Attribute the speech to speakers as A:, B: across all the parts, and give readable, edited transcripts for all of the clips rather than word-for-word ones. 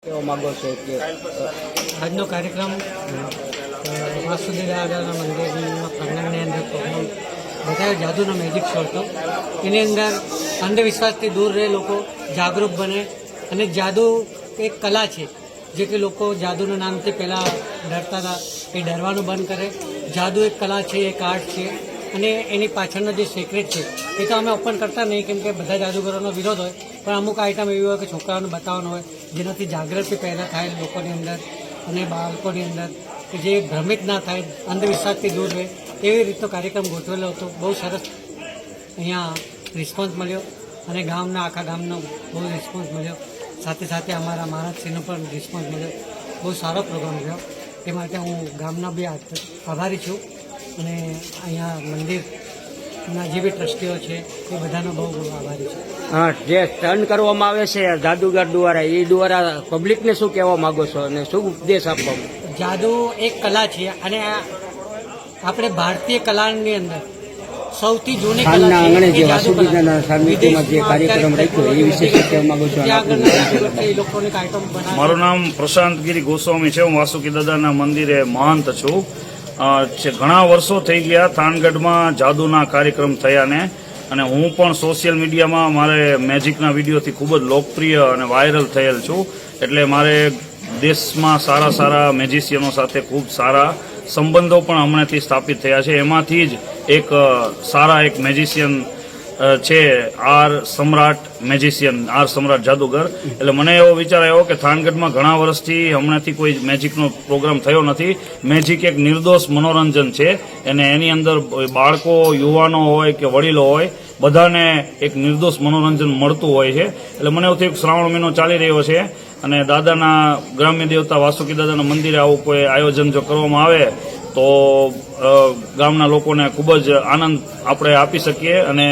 A: કેવો માંગો છો કે
B: આજનો કાર્યક્રમ વાસુદેવ દાદાના મંદિરના પ્રાંગણની અંદર પ્રોગ્રામ બતાવ્યો. જાદુનો મેજિક શો હતો. એની અંદર અંધવિશ્વાસથી દૂર રહે, લોકો જાગૃત બને અને જાદુ એક કલા છે જે કે લોકો જાદુના નામથી પહેલાં ડરતા હતા એ ડરવાનું બંધ કરે. જાદુ એક કલા છે, એક આર્ટ છે અને એની પાછળનો જે સિક્રેટ છે એ તો અમે ઓપન કરતા નહીં, કેમ કે બધા જાદુગરોનો વિરોધ હોય, પણ અમુક આઈટમ એવી હોય કે છોકરાઓને બતાવવાનું હોય જેનાથી જાગૃતિ પેદા થાય લોકોની અંદર અને બાળકોની અંદર, કે જે ભ્રમિત ના થાય, અંધવિશ્વાસથી દૂર રહે. એવી રીતનો કાર્યક્રમ ગોઠવેલો હતો. બહુ સરસ અહીંયા રિસ્પોન્સ મળ્યો અને આખા ગામનો બહુ રિસ્પોન્સ મળ્યો. સાથે સાથે અમારા મહારાજશ્રીનો પણ રિસ્પોન્સ મળ્યો. બહુ સારો પ્રોગ્રામ રહ્યો. એ માટે હું ગામના બી આભારી છું અને અહીંયા મંદિરના જે બી ટ્રસ્ટીઓ છે એ બધાનો બહુ બહુ આભારી છું.
A: હા, જે સ્ટન્ટ કરવામાં આવે છે જાદુગર દ્વારા, એ દ્વારા પબ્લિકને શું કહેવા માંગો છો અને શું ઉપદેશ આપવા?
B: જાદુ એક કલા છે અને આપણે ભારતીય કલાની અંદર સૌથી જૂની કલા છે.
A: આંગણે જે વાસુદેવના સાનિધ્યમાં જે કાર્યક્રમ રાખ્યો એ વિશે શું કહેવા માંગો છો?
B: એ લોકોને આઈટમ બનાવે.
C: મારું નામ પ્રશાંત ગિરી ગોસ્વામી છે. હું વાસુકી દાદાના મંદિરે મહંત છું. ઘણા વર્ષો થઈ ગયા થાનગઢમાં જાદુના કાર્યક્રમ થયાને, અને હું પણ સોશિયલ મીડિયામાં મારે મેજિકના વિડીયોથી ખૂબ જ લોકપ્રિય અને વાયરલ થયેલ છું. એટલે મારે દેશમાં સારા સારા મેજિશિયનો સાથે ખૂબ સારા સંબંધો પણ હમણાંથી સ્થાપિત થયા છે. એમાંથી જ એક સારા એક મેજિશિયન છે આર સમ્રાટ મેજિશિયન, આર સમ્રાટ જાદુગર. એટલે મને એવો વિચાર આવ્યો કે થાનગઢમાં ઘણા વર્ષથી હમણાંથી કોઈ મેજિકનો પ્રોગ્રામ થયો નથી. મેજિક એક નિર્દોષ મનોરંજન છે અને એની અંદર બાળકો, યુવાનો હોય કે વડીલો હોય, બધાને એક નિર્દોષ મનોરંજન મળતું હોય છે. એટલે મને એવું થયું કે શ્રાવણ મહિનો ચાલી રહ્યો છે અને દાદાના ગ્રામ્ય દેવતા વાસુકી દાદાના મંદિરે આવું કોઈ આયોજન જો કરવામાં આવે તો ગામના લોકોને ખૂબ જ આનંદ આપણે આપી શકીએ. અને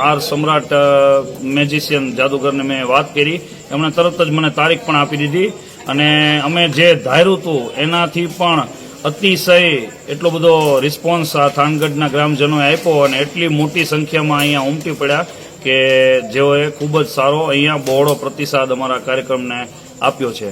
C: આર સમ્રાટ મેજિશિયન જાદુગરને મેં વાત કરી, એમણે તરત જ મને તારીખ પણ આપી દીધી અને અમે જે ધાર્યું હતું એનાથી પણ અતિશય એટલો બધો રિસ્પોન્સ આ થાનગઢના ગ્રામજનોએ આપ્યો અને એટલી મોટી સંખ્યામાં અહીંયા ઉમટી પડ્યા કે જેઓએ ખૂબ જ સારો અહીંયા બહોળો પ્રતિસાદ અમારા કાર્યક્રમને આપ્યો છે.